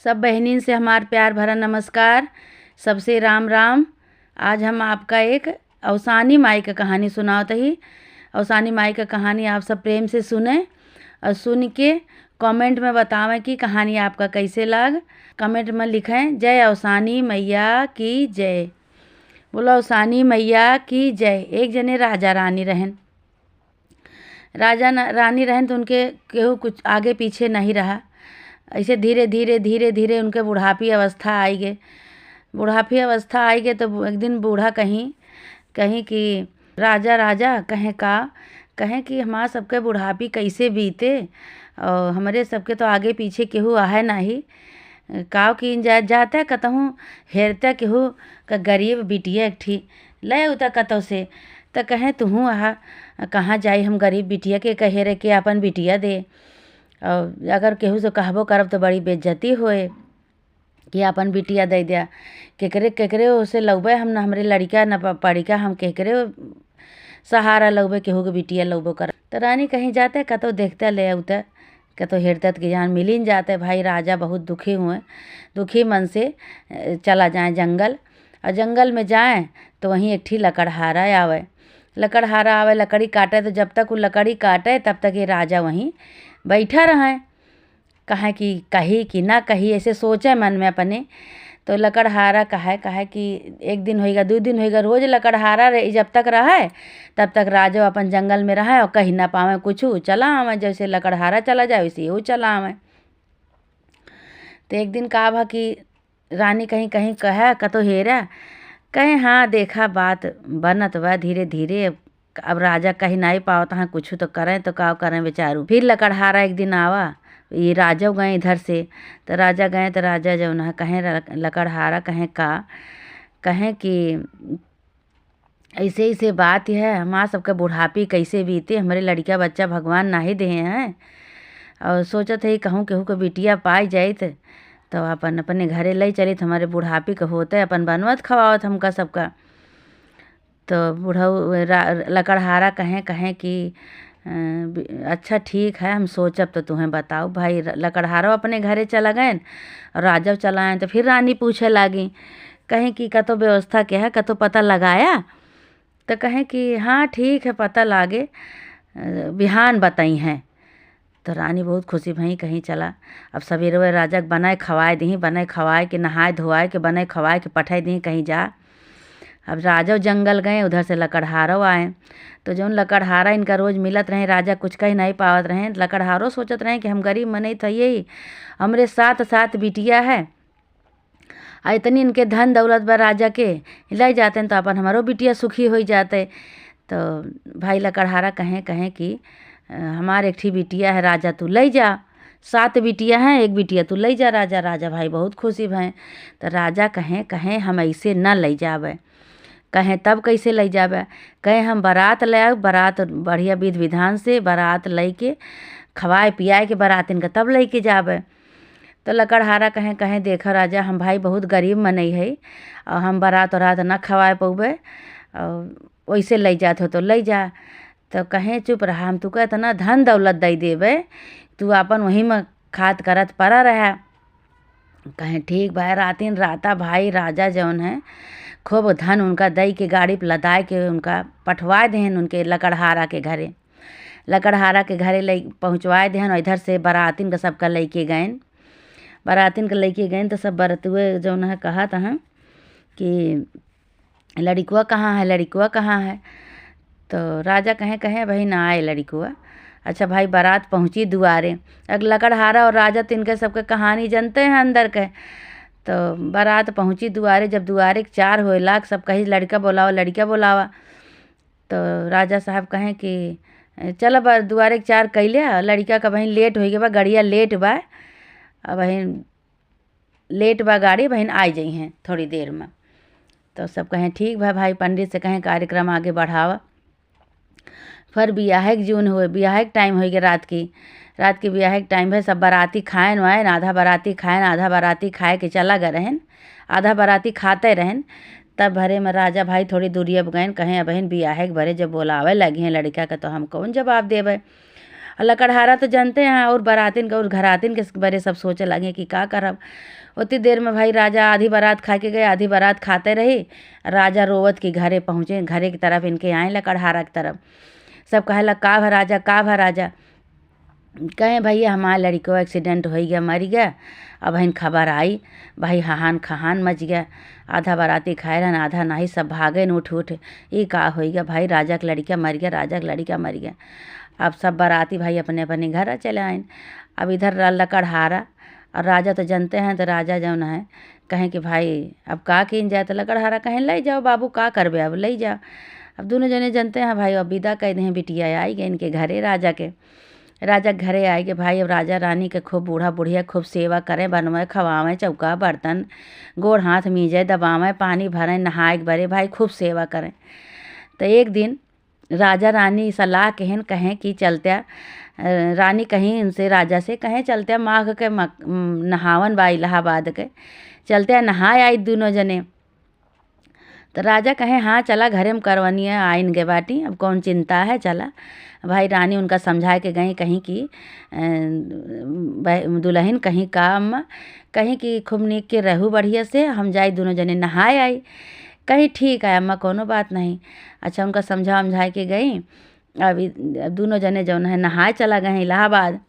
सब बहनीन से हमार प्यार भरा नमस्कार। सबसे राम राम। आज हम आपका एक अवसानी माई का कहानी सुनावत ही। अवसानी माई का कहानी आप सब प्रेम से सुने और सुन के कमेंट में बतावें कि कहानी आपका कैसे लग। कमेंट में लिखें जय अवसानी मैया की जय। बोलो अवसानी मैया की जय। एक जने राजा रानी रहन। रानी रहन तो उनके केहू कुछ आगे पीछे नहीं रहा। ऐसे धीरे धीरे उनके बुढ़ापी अवस्था आई गए। बुढ़ापी अवस्था आई गए तो एक दिन बूढ़ा कहीं कि राजा कहें कि हमारा सबके बुढ़ापी कैसे बीते और हमारे सबके तो आगे पीछे केहू आहे नहीं। काव की जाता कतहूँ हेरता केहू का गरीब बिटिया एक ठी ले उता कतौ से तो कहें तुहूँ आहा कहाँ जाई हम गरीब बिटिया के कहेरे के अपन बिटिया दे। और अगर केहू से कहबो करब तो बड़ी बेइज्जती होए कि अपन बिटिया दे दिया। केकरे उसे लगबे हम न हमरे लड़का न पड़िका हम केकरे सहारा लगबे केहू के बिटिया लगबो कर। तो रानी कहीं जाते कतो देखते ले उतर कतो हेरता कि जान मिलिन जाते। भाई राजा बहुत दुखी हुए, दुखी मन से चला जाए जंगल। और जंगल में जाए तो वहीं एक ठी लकड़हारा आवे। लकड़ी काटे तो जब तक वो लकड़ी काटे तब तक ये राजा वहीं बैठा रहे। कहे कि कही कि ना कही ऐसे सोचे मन में अपने। तो लकड़हारा कहे कि एक दिन होएगा 2 दिन होएगा रोज लकड़हारा जब तक रहे तब तक राजा अपन जंगल में रहे और कहीं ना पावे कुछ चला आवे। जैसे लकड़हारा चला जाए वैसे वो चला आवे। तो एक दिन कहा भा कि रानी कहीं कहे कतो हेरा कहे हाँ देखा बात बनत बा धीरे धीरे। अब राजा कहीं नहीं पावत हाँ कुछ तो करें तो का करें बेचारू। फिर लकड़हारा एक दिन आवा। ये राजा गए इधर से तो राजा गए तो राजा जो न कहें लकड़हारा कहें कि ऐसे ऐसे बात है हमारा सबका बुढ़ापी कैसे बीते। हमारे लड़का बच्चा भगवान ना ही दे हैं और सोचत है कहूँ केहू के बिटिया पाई जाइत तो अपन अपने घरे ले चली तो हमारे बुढ़ापी का होते अपन बनवत खवावत हमका सबका। तो बुढ़ऊ लकड़हारा कहें कि अच्छा ठीक है हम सोचब तो तुम्हें बताओ। भाई लकड़हारा अपने घरे चला गए और राजा चला आए। तो फिर रानी पूछे लगी कहें कि कतो व्यवस्था क्या है कतो पता लगाया। तो कहें कि हाँ ठीक है पता लागे बिहान बताई हैं। तो रानी बहुत खुशी भई कहीं चला। अब सवेरे राजा के बनाए खवाए के नहाए धोआए के बनाए खवाए के पठाए दी कहीं जा। अब राजा जंगल गए उधर से लकड़हारो आए। तो जो लकड़हारा इनका रोज़ मिलत रहे राजा कुछ कहीं नहीं पावत रहे। लकड़हारो सोचत रहे कि हम गरीब मने था यही हमरे साथ बिटिया है आ इतनी इनके धन दौलत बा राजा के ले जाते हैं तो अपन हमारो बिटिया सुखी हो जाते। तो भाई लकड़हारा कहें कि हमारे एक ठी बिटिया है राजा तू ले जा। 7 बिटिया हैं एक बिटिया तू ले जा राजा भाई बहुत खुशी भय। तो राजा कहें हम ऐसे न ले जावे। कहें तब कैसे ले जावे। कहें हम बारात ले आए बारात बढ़िया विधि विधान से बारात ले के खवाए पियाए के बारात इनका तब ले के जावे। तो लकड़हारा कहें देखो राजा हम भाई बहुत गरीब मनई है और हम बारात न खवाए पौबे और वैसे ले जात हो तो ले जा। तो कहें चुप रहा हम तुका इतना धन दौलत दे देवे तू अपन वहीं में खात करत पड़ा रहा। कहें ठीक भाई राता भाई राजा जौन है खूब धन उनका दई के गाड़ी पर लदाए के उनका पठवाए देहन उनके लकड़हारा के घरे ले पहुँचवाए देहन। और इधर से बारातिन का सबका लेके गए तो सब बरतुए जौन है कहा था कि लड़कुआ कहाँ है। तो राजा कहें भाई ना आए लड़कुआ। अच्छा भाई बारात पहुँची दुआरे। अब लकड़हारा और राजा तो इनके सबके कहानी जानते हैं अंदर के। तो बारात पहुँची दुआरे। जब दुआरे 4 होए लाख सब कही लड़का बोलावा। तो राजा साहब कहें कि चलो दुआरे 4 कैले लड़का का बहन लेट हो गया बा गड़िया लेट बा बहन लेट बा गाड़ी बहन आ जाई हैं थोड़ी देर में। तो सब कहें ठीक भाई पंडित से कहें कार्यक्रम आगे बढ़ावा। फिर बियाह के जून हुए बियाह के टाइम हो गया रात की बियाह के टाइम है। सब बाराती खाएन वाएन आधा बाराती खाए के चला गए रहन आधा बाराती खाते रहन। तब भरे में राजा भाई थोड़ी दूरी अब गए कहें बहन बियाह के भरे जब बोलावे लगी हैं लड़का का तो हम कौन जवाब देवे। और लकड़हारा तो जानते हैं, और बारातिन का और घरातिन के बारे सब सोचे लगे कि का करब। उतनी देर में भाई राजा आधी बारात खा के गए, आधी बारात खाते रहे। राजा रोवत की घरे पहुँचे, घरे की तरफ इनके आए लकड़हारा की तरफ। सब कहे लग का भा राजा, का भा राजा। कहें भैया हमारे लड़की को एक्सीडेंट हो गया, मर गया। अब हन खबर आई, भाई हाहान खहान मच गया। आधा बाराती खाए रहन, आधा नहीं, सब भागे न उठ उठ। ये का हो गया भाई, राजा का लड़का मर गया, राजा का लड़का मर गया। अब सब बाराती भाई अपने अपने घर चले आए। अब इधर लकड़हारा और राजा तो जानते हैं, तो राजा जौन है कहें कि भाई अब का किन जाए। तो लकड़हारा कहें ले जाओ बाबू, का करबे अब ले जाओ। अब दोनों जने जानते हैं भाई, अब विदा कह दें बिटिया आई गए इनके घरे राजा के। राजा घरे आए कि भाई अब राजा रानी के खूब बूढ़ा बुढ़िया खूब सेवा करें, बनवाए खवावें, चौका बर्तन गोड़ हाथ मीजे दबावें, पानी भरें, नहाए भरे, भाई खूब सेवा करें। तो एक दिन राजा रानी सलाह कहें कि चलत्या, रानी कहीं उनसे राजा से कहें चलत्या माघ के नहावन बा इलाहाबाद के, चलत्या नहाए आई दोनों जने। तो राजा कहे हाँ चला घरे में करवनी है आइन गे बाटी, अब कौन चिंता है चला। भाई रानी उनका समझा के गई कहीं कि दुल्हन कहीं काम कहीं कि खूब नीक के रहू बढ़िया से, हम जाए दोनों जने नहाए आई। कहीं ठीक है अम्मा कोनो बात नहीं। अच्छा उनका समझा के गई। अब दोनों जने जौन है नहाए चला गए इलाहाबाद।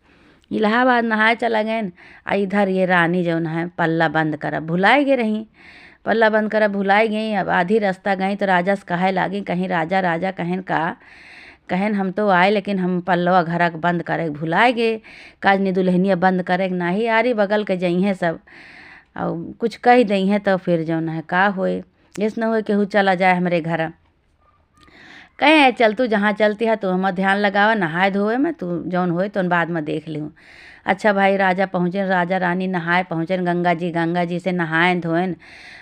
इलाहाबाद नहाए चला गए। इधर ये रानी जौन है पल्ला बंद कर भुलाई गए रही, पल्ला बंद कर भुलाई गई। अब आधी रास्ता गई तो राजा से कहे लागी, कहीं राजा राजा कहें का कहें हम तो आए लेकिन हम पल्लवा घर बंद करे भुलाए गए, काजनी दुल्हनिया बंद करे नाही आरी बगल के जई हैं सब और कुछ कह दई हैं तो फिर जौन है का होए, इस न हो केहू चला जाए हमारे घर। कहे चल तू जहाँ चलती है तू हम ध्यान लगावा, नहाए धोए में तू जौन होए तो बाद में देख लूँ। अच्छा भाई राजा पहुँचे, राजा रानी नहाए पहुँचे गंगा जी से नहाएन धोएन।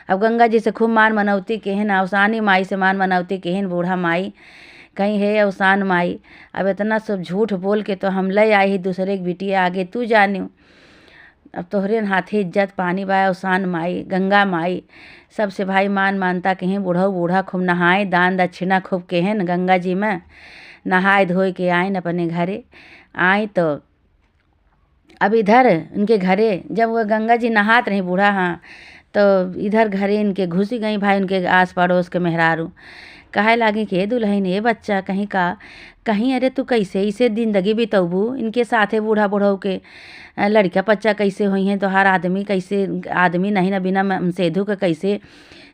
अब गंगा जी से खूब मान मनौती केहन, अवसानी माई से मान मनौती केहन, बूढ़ा माई कहीं है अवसान माई अब इतना सब झूठ बोल के तो हम ले आई ही दूसरे की बिटिया आगे तू जान्यू, अब तोहरे हाथी इज्जत पानी बा अवसान माई गंगा माई। सबसे भाई मानता कहीं बूढ़ा बूढ़ा खूब नहाए, दान दक्षिणा खूब केहन गंगा जी में नहाए धोए के आए अपने घरे आए। तो अब इधर उनके घरे जब वह गंगा जी नहात रही बूढ़ा, हाँ तो इधर घरे इनके घुसी गई भाई उनके आस पड़ोस के मेहरारू। कहे लागे कि दुल्हन ये बच्चा कहीं का कहीं, अरे तू कैसे इसे जिंदगी बितौबू, इनके साथे बूढ़ा बूढ़ऊ के लड़का बच्चा कैसे हुई हैं, तो हर आदमी कैसे आदमी नहीं ना बिना सेधु के कैसे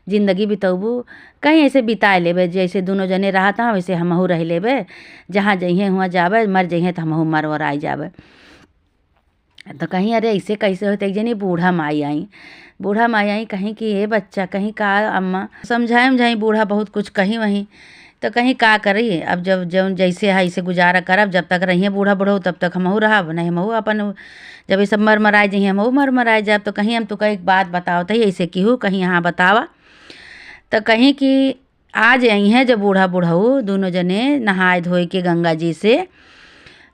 जिंदगी बितौबू, कहीं ऐसे बिताए लेबे जैसे दोनों जने रहता वैसे हमहू रह लेबे, जहाँ जइहें हुआ जाबे, मर जइहें तो हमहू मर वर आई जाबे। तो कहीं अरे ऐसे कैसे होते, एक जनी बूढ़ा माई आई कहीं कि ये बच्चा कहीं का अम्मा समझाई बूढ़ा बहुत कुछ कहीं वहीं। तो कहीं का करी, अब जब जब जैसे है ऐसे गुजारा करब, जब तक रहिए बूढ़ा बूढ़ो तब तक हमहू रहब, नहीं हमहू अपन जब ये सब मर मराए जइए हमहू मर मराए जाब। तो कहीं हम तो कहीं एक बात बताओ तो ऐसे क्यों कहीं यहाँ बतावा। तो कहीं कि आज आई हैं जब बूढ़ा बूढ़ऊ दोनों जने नहाए धोए के गंगा जी से,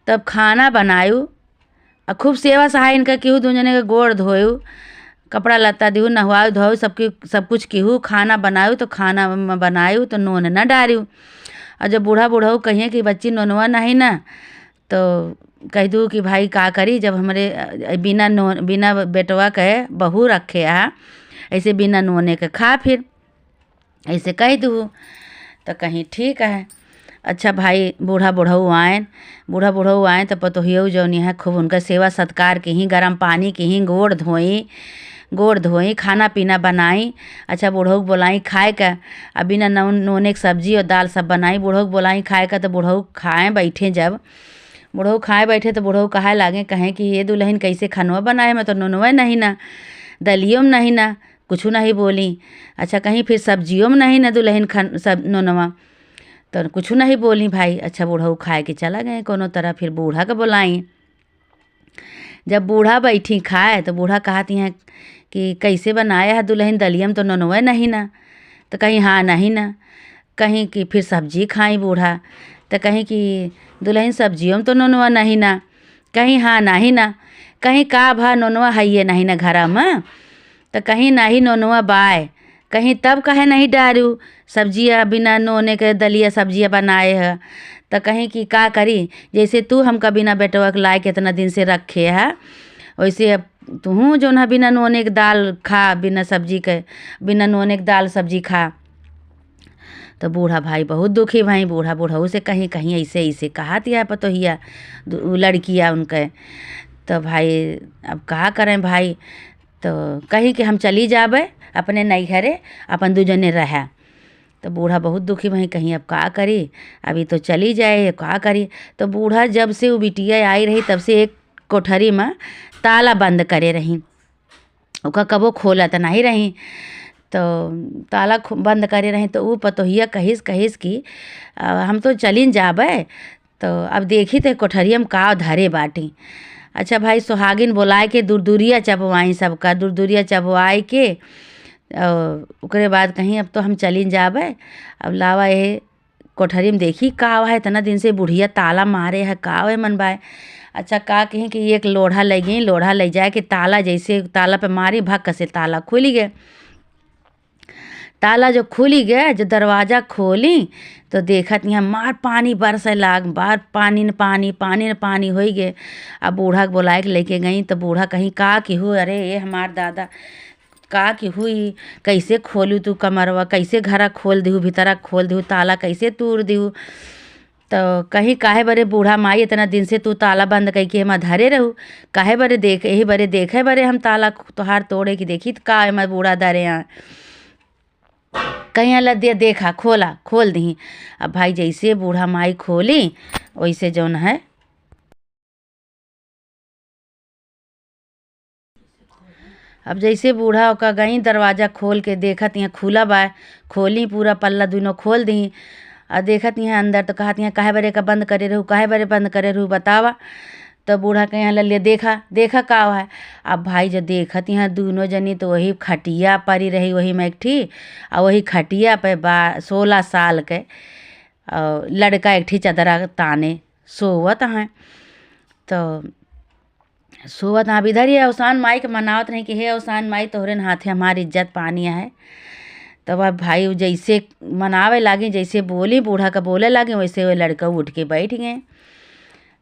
तब खाना बनायू और खूब सेवा सहाय इनका केहू दोनों जने के गोड़ धोयू, कपड़ा लत्ता दिहू, नहवाऊ धोऊ, सब कुछ केहू खाना बनायू। तो खाना बनायू तो नून न डारियू। और जब बूढ़ा बूढ़ऊ कहिए कि बच्ची नोनवा नहीं ना, तो कह दूँ कि भाई का करी, जब हमारे बिना बेटवा के बहू रखे आ ऐसे बिना नोने के खा, फिर ऐसे कह दूँ। तो कहीं ठीक है। अच्छा भाई बूढ़ा बूढ़ऊ आए तो पतोहियो जौनी है खूब उनका सेवा सत्कार की ही, गर्म पानी की ही, गोड़ धोई खाना पीना बनाई। अच्छा बूढ़ऊ बोलाई खाए का, अब बिना नूने की सब्जी और दाल सब बनाई, बूढ़ऊ बोलाई खाए का। तो बूढ़ऊ खाए बैठे, जब बूढ़ऊ खाए बैठे तो बूढ़ऊ कहे लागे कहें कि ये दुल्हन कैसे खनवा बनाए, मैं तो नूनवा नहीं ना, दलियों में नहीं ना, कुछ नहीं बोली। अच्छा कहीं फिर सब्जियों में नहीं ना दुल्हन सब नूनवा, तो कुछ नहीं बोली भाई। अच्छा बूढ़ऊ खाए के चला गए कोनो तरह, फिर बूढ़ा का बुलाई। जब बूढ़ा बैठी खाए तो बूढ़ा कहती हैं कि कैसे बनाया है दुल्हन, दलियम तो नोनवा नहीं ना, तो कहीं हाँ नहीं ना, कहीं कि फिर सब्जी खाई बूढ़ा, तो कहीं कि दुल्हन सब्जियों में तो नोनवा नहीं ना, कहीं हाँ नहीं ना, कहीं का भा नोनवा है ये नहीं ना घर में, तो कहीं नहीं नोनवा बाय, कहीं तब कहे नहीं डारू सब्जियाँ बिना नोने के दलिया सब्जियाँ बनाए है। तो कहीं कि का करी, जैसे तू हमका बिना बेटवा के लाए कितना दिन से रखे है, वैसे अब तू जो ना बिना नोने के दाल खा, बिना सब्जी के, बिना नोने के दाल सब्जी खा। तो बूढ़ा भाई बहुत दुखी भाई, बूढ़ा बूढ़ऊ से कहीं कहीं ऐसे ऐसे कहा दिया पतोहिया लड़किया उनके। तो भाई अब कहा करें भाई, तो कहीं कि हम चली जाबे अपने नैहरे, अपन दूजने रहा। तो बूढ़ा बहुत दुखी भाई, कहीं अब का करी, अभी तो चली जाए, का करी। तो बूढ़ा जब से वो बिटिया आई रही तब से एक कोठरी में ताला बंद करे रही, ओका कबो खोला तो नहीं रही। तो ताला बंद करे रही तो वो पतोहिया कहिस कहिस कि हम तो चलिन जाबे, तो अब देखी तो कोठरिया में का धरे बाटी। अच्छा भाई, सुहागिन बुलाए के दूर दूरिया चबवाई, सबका दूर दूरिया चबवाए के ओकरे बाद कहीं अब तो हम चलिन जाबे। अब लावा ये कोठरी में देखी का है, इतना दिन से बुढ़िया ताला मारे है, का है मन बाय। अच्छा का कहीं कि एक लोढ़ा ले गई, लोढ़ा ले जाए कि ताला जैसे ताला पे मारी, भक्क से ताला खुल गया। ताला जो खुली गया, जो दरवाज़ा खोली तो देखत यहाँ मार पानी बरसे लाग, बार पानी न पानी, पानी न पानी हो गए। अब बूढ़ा के बुलाए के लेके गई तो बूढ़ा कहीं का कि हो, अरे ये हमार दादा का कि हुई, कैसे खोलू तू कमरवा, कैसे घरा खोल दीहू, भीतरा खोल दीहू, ताला कैसे तोड़ दीहू। तो कहीं काहे बरे बूढ़ा माई इतना दिन से तू ताला बंद कई के हम धरे रहू, काहे बरे देख, यही बरे देखे बरे हम ताला तोहार तोड़े की देखी तो का मैं बूढ़ा धरे यहाँ कहीं अल्लाह दे देखा, खोला, खोल दी। अब भाई जैसे बूढ़ा माई खोली वैसे जौन है अब जैसे बूढ़ा का गई दरवाज़ा खोल के देखत यहाँ खुला बा, खोली पूरा पल्ला दोनों खोल दी और देखत यहाँ अंदर। तो कहत यहाँ काहे बरे का बंद करे रहू, काहे बरे बंद करे रहू बतावा। तो बूढ़ा के यहाँ ले देखा देखा का है। अब भाई जो देखत यहाँ दोनों जनी तो वही खटिया परी रही, वही में एक ठी, और वही खटिया पे 16 साल के लड़का एक ठी चदरा ताने सोवत हैं। तो सोवत आप इधर ही अवसान माई के मनावत नहीं कि हे अवसान माई तोहरे हाथे हमारी इज्जत पानी है। तब अब भाई जैसे मनावे लागे, जैसे बोली बूढ़ा का बोले लागे, वैसे वो लड़का उठ के बैठ गए।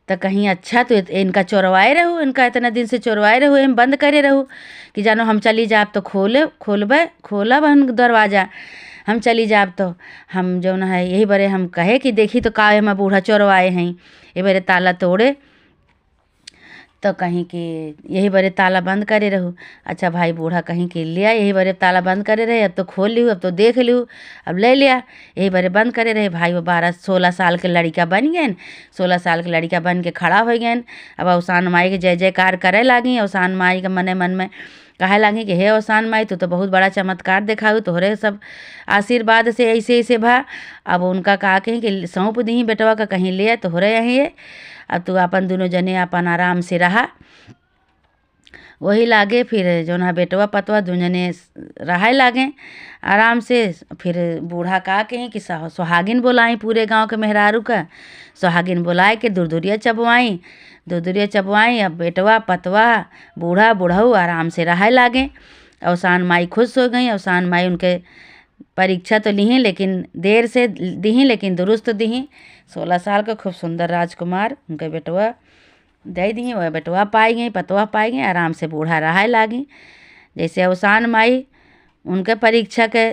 तो कहीं अच्छा तो इनका चोरवाए रहू, इनका इतना दिन से चोरवाए रहू, हम बंद करे रहू कि जानो हम चली जाब तो खोलब हम दरवाज़ा, हम चली जाब तो हम जो है यही बरे हम कहे कि देखी तो का हम बूढ़ा चोरवाए हैं, ये बरे ताला तोड़े। तो कहीं कि यही बरे ताला बंद करे रहू। अच्छा भाई बूढ़ा कहीं कि लिया, यही बरे ताला बंद करे रहे, अब तो खोल लिहू, अब तो देख लिहू, अब ले लिया, यही बरे बंद करे रहे। भाई वो 16 साल के लड़का बन गए, 16 साल के लड़का बन के खड़ा हो गए। अब अवसान माई के जय जयकार करे लागी, अवसान माई के मन में कहे लागी कि हे अवसान माई तू तो बहुत बड़ा चमत्कार दिखाऊ, तोहरे सब आशीर्वाद से ऐसे ऐसे भा। अब उनका कहा कहीं कि सौंप दी बेटवा का कहीं ले तोहरे यहीं है, अब तू अपन दोनों जने अपन आराम से रहा। वही लागे फिर जो ना बेटवा पतवा दुजने रहा लागे आराम से। फिर बूढ़ा कहा कहीं कि सुहागिन बुलाई, पूरे गांव के मेहरारू का सुहागिन बुलाए के दूरदूरिया चबवाई। अब बेटवा पतवा बूढ़ा बूढ़ऊ आराम से रहा लागे। अवसान माई खुश हो गई। अवसान माई उनके परीक्षा तो ली, लेकिन देर से दी, लेकिन दुरुस्त दी। 16 साल का खूब सुंदर राजकुमार उनके बेटवा दे दी, वह बेटवा पाई गई, पतवा पाई गई, आराम से बूढ़ा रहा लागी। जैसे अवसान माई उनके परीक्षा के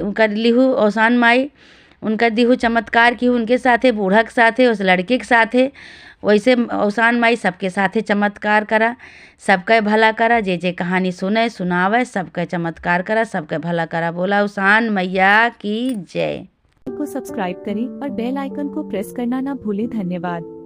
उनका लिहू, अवसान माई उनका दिहू चमत्कार की उनके साथे, बूढ़ा के साथे, उस लड़के के साथे, वैसे अवसान माई सबके साथे चमत्कार करा, सबके भला करा। जे कहानी सुने सुनावे सबके चमत्कार करा, सबके भला करा। बोला अवसान मैया की जय। को सब्सक्राइब करें और बेल आइकन को प्रेस करना ना भूलें। धन्यवाद।